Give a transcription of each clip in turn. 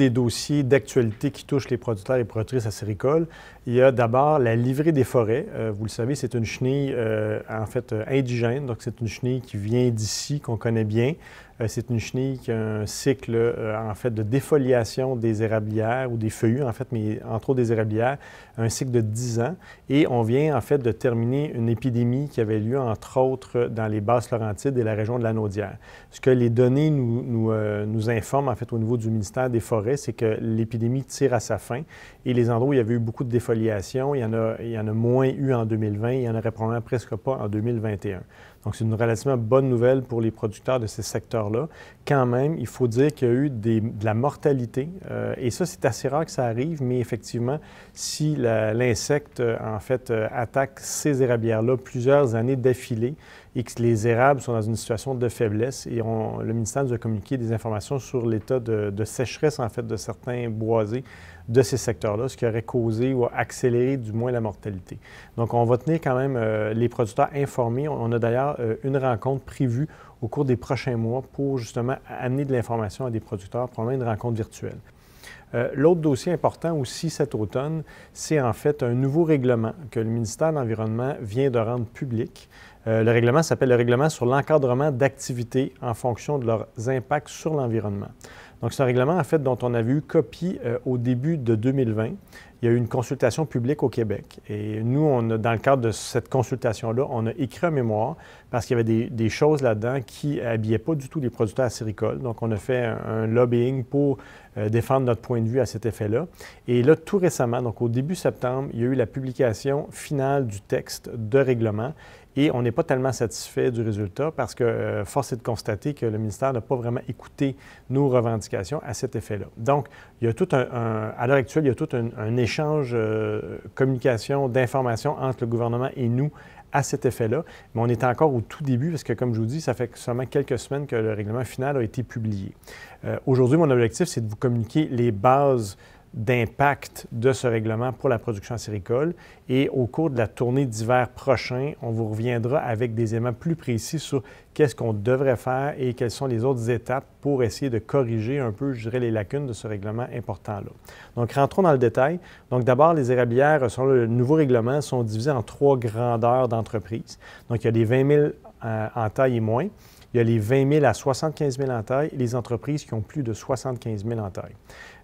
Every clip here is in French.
des dossiers d'actualité qui touchent les producteurs et productrices acéricoles, il y a d'abord la livrée des forêts. Vous le savez, c'est une chenille en fait indigène, donc c'est une chenille qui vient d'ici, qu'on connaît bien. C'est une chenille qui a un cycle en fait de défoliation des érablières ou des feuillus en fait, mais entre autres des érablières, un cycle de 10 ans. Et on vient en fait de terminer une épidémie qui avait lieu entre autres dans les Basses-Laurentides et la région de la Naudière. Ce que les données nous informent en fait au niveau du ministère des Forêts, c'est que l'épidémie tire à sa fin et les endroits où il y avait eu beaucoup de défoliation, il y en a moins eu en 2020, il y en aurait probablement presque pas en 2021. Donc, c'est une relativement bonne nouvelle pour les producteurs de ces secteurs-là. Quand même, il faut dire qu'il y a eu de la mortalité. Et ça, c'est assez rare que ça arrive, mais effectivement, si l'insecte, en fait, attaque ces érablières-là plusieurs années d'affilée et que les érables sont dans une situation de faiblesse, et le ministère nous a communiqué des informations sur l'état de sécheresse, en fait, de certains boisés de ces secteurs-là, ce qui aurait causé ou accéléré du moins la mortalité. Donc, on va tenir quand même les producteurs informés. On a d'ailleurs une rencontre prévue au cours des prochains mois pour justement amener de l'information à des producteurs, probablement une rencontre virtuelle. L'autre dossier important aussi cet automne, c'est en fait un nouveau règlement que le ministère de l'Environnement vient de rendre public. Le règlement s'appelle le règlement sur l'encadrement d'activités en fonction de leurs impacts sur l'environnement. Donc, c'est un règlement, en fait, dont on avait eu copie au début de 2020. Il y a eu une consultation publique au Québec. Et nous, dans le cadre de cette consultation-là, on a écrit un mémoire parce qu'il y avait des choses là-dedans qui n'habillaient pas du tout les producteurs acéricoles. Donc, on a fait un lobbying pour défendre notre point de vue à cet effet-là. Et là, tout récemment, donc au début septembre, il y a eu la publication finale du texte de règlement. Et on n'est pas tellement satisfait du résultat parce que force est de constater que le ministère n'a pas vraiment écouté nos revendications à cet effet-là. Donc, il y a tout à l'heure actuelle, il y a tout un échange, communication, d'informations entre le gouvernement et nous à cet effet-là. Mais on est encore au tout début parce que, comme je vous dis, ça fait seulement quelques semaines que le règlement final a été publié. Aujourd'hui, mon objectif, c'est de vous communiquer les bases d'impact de ce règlement pour la production acéricole. Et au cours de la tournée d'hiver prochain, on vous reviendra avec des éléments plus précis sur qu'est-ce qu'on devrait faire et quelles sont les autres étapes pour essayer de corriger un peu, je dirais, les lacunes de ce règlement important-là. Donc, rentrons dans le détail. Donc, d'abord, les érablières, selon le nouveau règlement, sont divisées en 3 grandeurs d'entreprise. Donc, il y a les 20 000 en taille et moins. Il y a les 20 000 à 75 000 en taille et les entreprises qui ont plus de 75 000 en taille.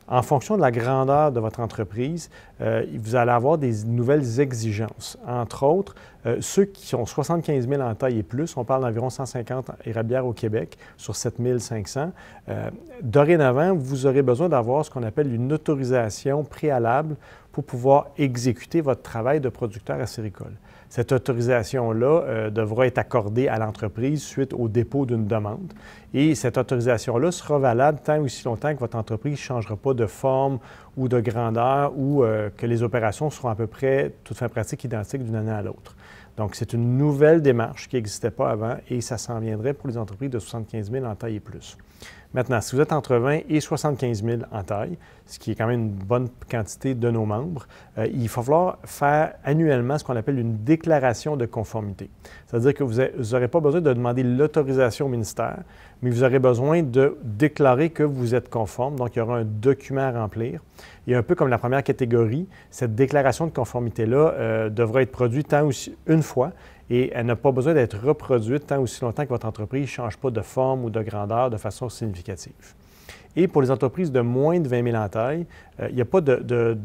En fonction de la grandeur de votre entreprise, vous allez avoir des nouvelles exigences. Entre autres, ceux qui ont 75 000 en taille et plus, on parle d'environ 150 érablières au Québec sur 7 500. Dorénavant, vous aurez besoin d'avoir ce qu'on appelle une autorisation préalable pour pouvoir exécuter votre travail de producteur acéricole. Cette autorisation-là devra être accordée à l'entreprise suite au dépôt d'une demande. Et cette autorisation-là sera valable tant aussi longtemps que votre entreprise ne changera pas de forme ou de grandeur ou que les opérations seront à peu près, toute fin pratique, identiques d'une année à l'autre. Donc, c'est une nouvelle démarche qui n'existait pas avant et ça s'en viendrait pour les entreprises de 75 000 en taille et plus. Maintenant, si vous êtes entre 20 et 75 000 en taille, ce qui est quand même une bonne quantité de nos membres, il va falloir faire annuellement ce qu'on appelle une déclaration de conformité. C'est-à-dire que vous n'aurez pas besoin de demander l'autorisation au ministère, mais vous aurez besoin de déclarer que vous êtes conforme. Donc, il y aura un document à remplir. Et un peu comme la première catégorie, cette déclaration de conformité-là devra être produite tant aussi une fois et elle n'a pas besoin d'être reproduite tant aussi longtemps que votre entreprise ne change pas de forme ou de grandeur de façon significative. Et pour les entreprises de moins de 20 000 en taille, il n'y a pas de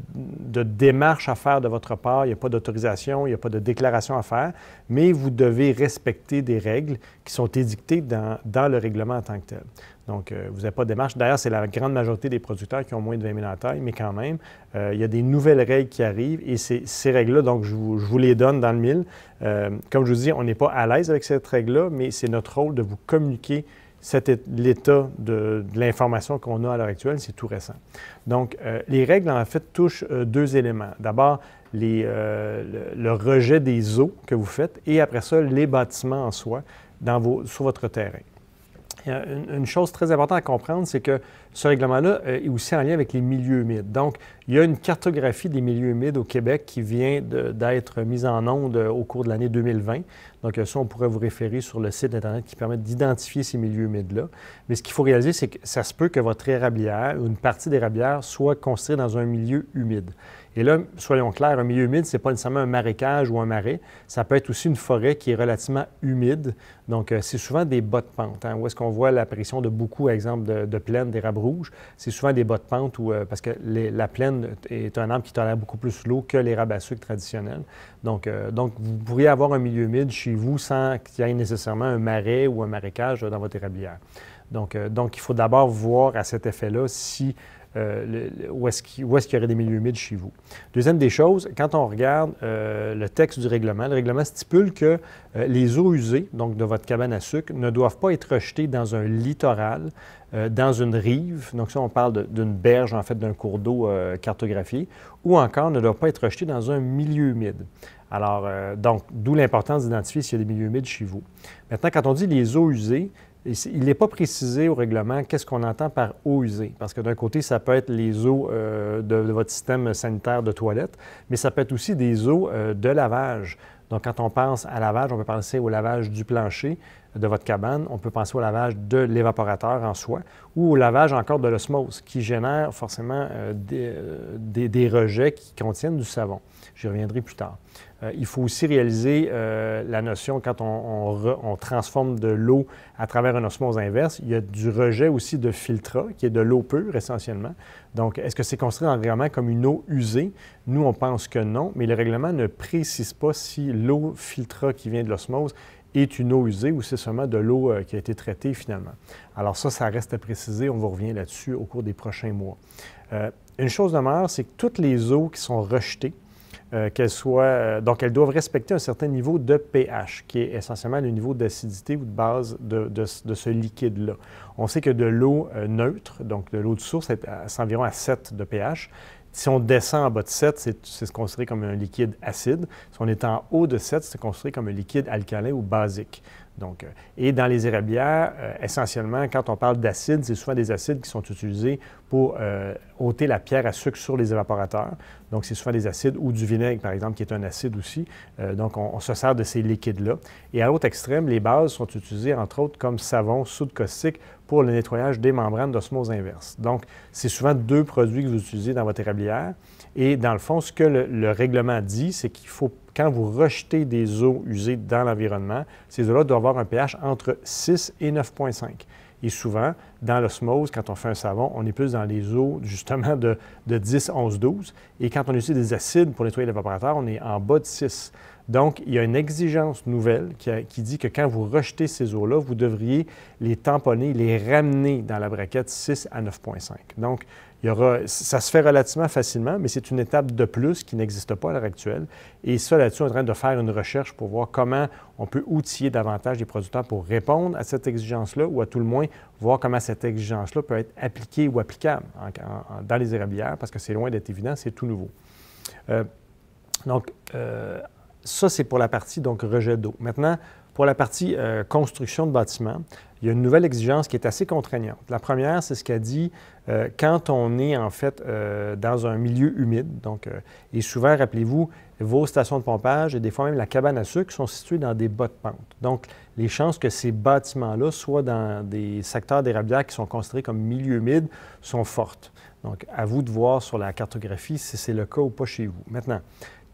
démarche à faire de votre part, il n'y a pas d'autorisation, il n'y a pas de déclaration à faire, mais vous devez respecter des règles qui sont édictées dans le règlement en tant que tel. Donc, vous n'avez pas de démarche. D'ailleurs, c'est la grande majorité des producteurs qui ont moins de 20 000 en taille, mais quand même, il y a des nouvelles règles qui arrivent et ces règles-là, donc, je vous les donne dans le mille. Comme je vous dis, on n'est pas à l'aise avec cette règle-là, mais c'est notre rôle de vous communiquer l'état de l'information qu'on a à l'heure actuelle, c'est tout récent. Donc, les règles, en fait, touchent 2 éléments. D'abord, le rejet des eaux que vous faites et après ça, les bâtiments en soi sur votre terrain. Une chose très importante à comprendre, c'est que ce règlement-là est aussi en lien avec les milieux humides. Donc, il y a une cartographie des milieux humides au Québec qui vient d'être mise en onde au cours de l'année 2020. Donc, ça, on pourrait vous référer sur le site Internet qui permet d'identifier ces milieux humides-là. Mais ce qu'il faut réaliser, c'est que ça se peut que votre érablière ou une partie d'érablière soit construite dans un milieu humide. Et là, soyons clairs, un milieu humide, ce n'est pas nécessairement un marécage ou un marais. Ça peut être aussi une forêt qui est relativement humide. Donc, c'est souvent des bas de pente, où est-ce qu'on voit l'apparition de beaucoup, par exemple, de plaines d'érables rouges. C'est souvent des bas de pente parce que la plaine est un arbre qui tolère beaucoup plus l'eau que l'érable à sucre traditionnel. Donc, vous pourriez avoir un milieu humide chez vous sans qu'il y ait nécessairement un marais ou un marécage dans votre érablière. Donc, il faut d'abord voir à cet effet-là si où est-ce qu'il y aurait des milieux humides chez vous. Deuxième des choses, quand on regarde le texte du règlement, le règlement stipule que les eaux usées, donc de votre cabane à sucre, ne doivent pas être rejetées dans un littoral, dans une rive, donc ça on parle d'une berge, en fait, d'un cours d'eau cartographié, ou encore ne doivent pas être rejetées dans un milieu humide. Alors, donc, d'où l'importance d'identifier s'il y a des milieux humides chez vous. Maintenant, quand on dit les eaux usées, il n'est pas précisé au règlement qu'est-ce qu'on entend par eau usée, parce que d'un côté, ça peut être les eaux de votre système sanitaire de toilette, mais ça peut être aussi des eaux de lavage. Donc, quand on pense à lavage, on peut penser au lavage du plancher de votre cabane, on peut penser au lavage de l'évaporateur en soi, ou au lavage encore de l'osmose, qui génère forcément des rejets qui contiennent du savon. J'y reviendrai plus tard. Il faut aussi réaliser la notion, quand on transforme de l'eau à travers une osmose inverse, il y a du rejet aussi de filtrat, qui est de l'eau pure essentiellement. Donc, est-ce que c'est considéré vraiment comme une eau usée? Nous, on pense que non, mais le règlement ne précise pas si l'eau filtrat qui vient de l'osmose est une eau usée ou c'est seulement de l'eau qui a été traitée finalement. Alors ça reste à préciser, on va revenir là-dessus au cours des prochains mois. Une chose demeure, c'est que toutes les eaux qui sont rejetées, donc elles doivent respecter un certain niveau de pH, qui est essentiellement le niveau d'acidité ou de base de ce liquide-là. On sait que de l'eau neutre, donc de l'eau de source, c'est environ à 7 de pH. Si on descend en bas de 7, c'est considéré comme un liquide acide. Si on est en haut de 7, c'est considéré comme un liquide alcalin ou basique. Donc, et dans les érablières, essentiellement, quand on parle d'acide, c'est souvent des acides qui sont utilisés pour ôter la pierre à sucre sur les évaporateurs. Donc, c'est souvent des acides ou du vinaigre, par exemple, qui est un acide aussi. Donc, on se sert de ces liquides-là. Et à l'autre extrême, les bases sont utilisées, entre autres, comme savon, soude caustique pour le nettoyage des membranes d'osmose inverse. Donc, c'est souvent deux produits que vous utilisez dans votre érablière. Et dans le fond, ce que le règlement dit, c'est qu'il faut, quand vous rejetez des eaux usées dans l'environnement, ces eaux-là doivent avoir un pH entre 6 et 9,5. Et souvent, dans l'osmose, quand on fait un savon, on est plus dans les eaux, justement, de 10, 11, 12. Et quand on utilise des acides pour nettoyer l'évaporateur, on est en bas de 6. Donc, il y a une exigence nouvelle qui dit que quand vous rejetez ces eaux-là, vous devriez les tamponner, les ramener dans la braquette 6 à 9,5. Donc, ça se fait relativement facilement, mais c'est une étape de plus qui n'existe pas à l'heure actuelle. Et ça, là-dessus, on est en train de faire une recherche pour voir comment on peut outiller davantage les producteurs pour répondre à cette exigence-là, ou à tout le moins voir comment cette exigence-là peut être appliquée ou applicable dans les érablières, parce que c'est loin d'être évident, c'est tout nouveau. Ça, c'est pour la partie donc rejet d'eau. Maintenant, pour la partie construction de bâtiments, il y a une nouvelle exigence qui est assez contraignante. La première, c'est ce qu'a dit quand on est en fait dans un milieu humide. Donc, et souvent, rappelez-vous, vos stations de pompage et des fois même la cabane à sucre sont situées dans des bas de pente. Donc, les chances que ces bâtiments-là soient dans des secteurs d'érablières qui sont considérés comme milieu humide sont fortes. Donc, à vous de voir sur la cartographie si c'est le cas ou pas chez vous. Maintenant,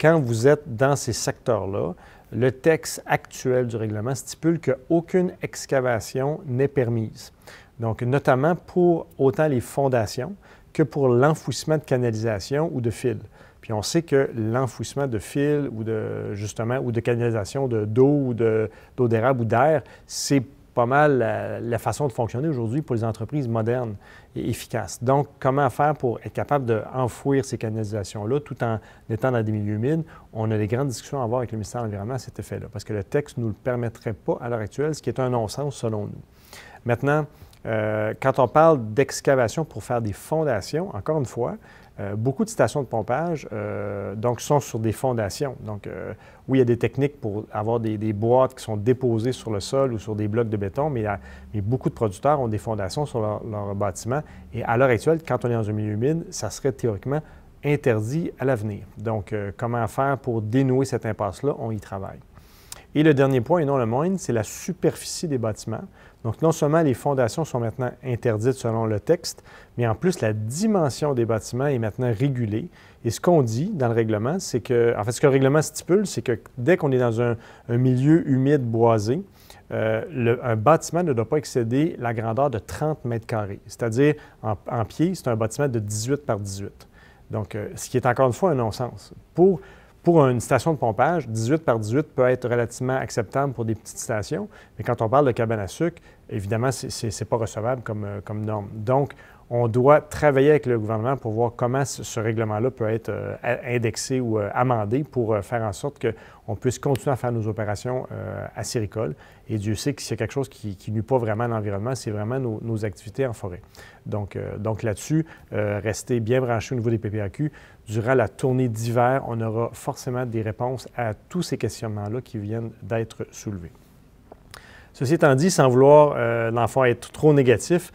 quand vous êtes dans ces secteurs-là, le texte actuel du règlement stipule qu'aucune excavation n'est permise. Donc, notamment pour autant les fondations que pour l'enfouissement de canalisation ou de fils. Puis on sait que l'enfouissement de fils ou de canalisation d'eau ou d'eau d'érable ou d'air, c'est pas mal la façon de fonctionner aujourd'hui pour les entreprises modernes et efficaces. Donc, comment faire pour être capable d'enfouir ces canalisations-là tout en étant dans des milieux humides? On a des grandes discussions à avoir avec le ministère de l'Environnement à cet effet-là, parce que le texte ne nous le permettrait pas à l'heure actuelle, ce qui est un non-sens selon nous. Maintenant, quand on parle d'excavation pour faire des fondations, encore une fois, beaucoup de stations de pompage donc, sont sur des fondations. Donc, oui, il y a des techniques pour avoir des boîtes qui sont déposées sur le sol ou sur des blocs de béton, mais beaucoup de producteurs ont des fondations sur leur bâtiment. Et à l'heure actuelle, quand on est dans un milieu humide, ça serait théoriquement interdit à l'avenir. Donc, comment faire pour dénouer cette impasse-là? On y travaille. Et le dernier point, et non le moindre, c'est la superficie des bâtiments. Donc, non seulement les fondations sont maintenant interdites selon le texte, mais en plus, la dimension des bâtiments est maintenant régulée. Et ce qu'on dit dans le règlement, c'est que, en fait, ce que le règlement stipule, c'est que dès qu'on est dans un milieu humide boisé, un bâtiment ne doit pas excéder la grandeur de 30 mètres carrés. C'est-à-dire, en pied, c'est un bâtiment de 18 par 18. Donc, ce qui est encore une fois un non-sens. Pour une station de pompage, 18 par 18 peut être relativement acceptable pour des petites stations, mais quand on parle de cabane à sucre, évidemment, ce n'est pas recevable comme norme. Donc, on doit travailler avec le gouvernement pour voir comment ce règlement-là peut être indexé ou amendé pour faire en sorte qu'on puisse continuer à faire nos opérations acéricoles. Et Dieu sait que s'il y a quelque chose qui ne nuit pas vraiment à l'environnement, c'est vraiment nos activités en forêt. Donc là-dessus, restez bien branchés au niveau des PPAQ. Durant la tournée d'hiver, on aura forcément des réponses à tous ces questionnements-là qui viennent d'être soulevés. Ceci étant dit, sans vouloir, dans le fond, être trop négatif,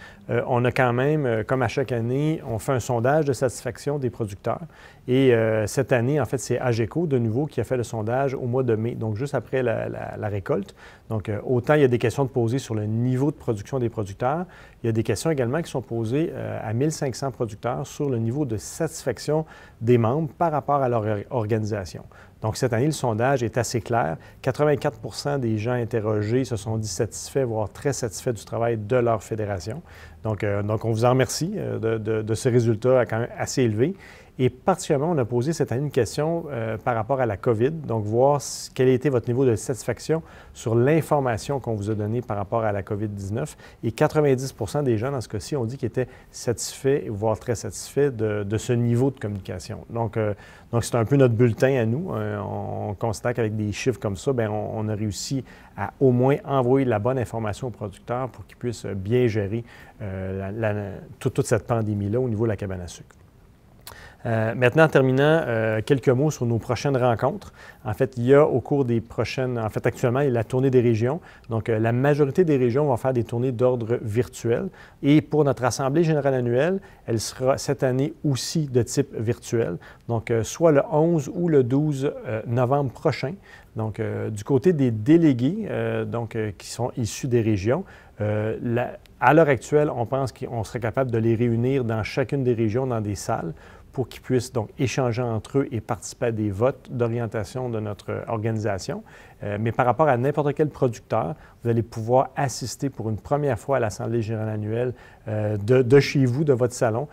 on a quand même, comme à chaque année, on fait un sondage de satisfaction des producteurs. Et cette année, en fait, c'est AGECO, de nouveau, qui a fait le sondage au mois de mai, donc juste après la récolte. Donc, autant il y a des questions de poser sur le niveau de production des producteurs, il y a des questions également qui sont posées à 1500 producteurs sur le niveau de satisfaction des membres par rapport à leur organisation. Donc, cette année, le sondage est assez clair. 84 des gens interrogés se sont dit satisfaits, voire très satisfaits du travail de leur fédération. Donc on vous en remercie de ce résultat quand même assez élevé. Et particulièrement, on a posé cette année une question par rapport à la COVID, donc voir quel a été votre niveau de satisfaction sur l'information qu'on vous a donnée par rapport à la COVID-19. Et 90 des gens, dans ce cas-ci, ont dit qu'ils étaient satisfaits, voire très satisfaits de ce niveau de communication. Donc c'est un peu notre bulletin à nous. On constate qu'avec des chiffres comme ça, bien, on a réussi à au moins envoyer la bonne information aux producteurs pour qu'ils puissent bien gérer toute cette pandémie-là au niveau de la cabane à sucre. Maintenant, en terminant, quelques mots sur nos prochaines rencontres. En fait, il y a au cours des prochaines... En fait, actuellement, il y a la tournée des régions. Donc, la majorité des régions vont faire des tournées d'ordre virtuel. Et pour notre Assemblée générale annuelle, elle sera cette année aussi de type virtuel. Donc, soit le 11 ou le 12 novembre prochain. Donc, du côté des délégués qui sont issus des régions, à l'heure actuelle, on pense qu'on serait capable de les réunir dans chacune des régions, dans des salles, pour qu'ils puissent donc échanger entre eux et participer à des votes d'orientation de notre organisation. Mais par rapport à n'importe quel producteur, vous allez pouvoir assister pour une première fois à l'Assemblée générale annuelle de chez vous, de votre salon,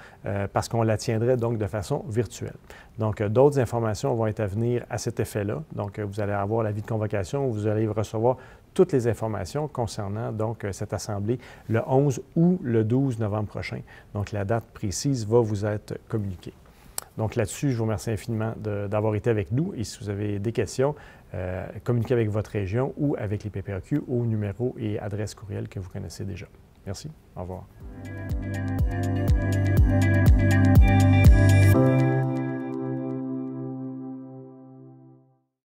parce qu'on la tiendrait donc de façon virtuelle. Donc, d'autres informations vont être à venir à cet effet-là. Donc, vous allez avoir l'avis de convocation, vous allez recevoir toutes les informations concernant donc cette assemblée le 11 ou le 12 novembre prochain. Donc, la date précise va vous être communiquée. Donc là-dessus, je vous remercie infiniment d'avoir été avec nous. Et si vous avez des questions, communiquez avec votre région ou avec les PPAQ au numéro et adresse courriel que vous connaissez déjà. Merci. Au revoir.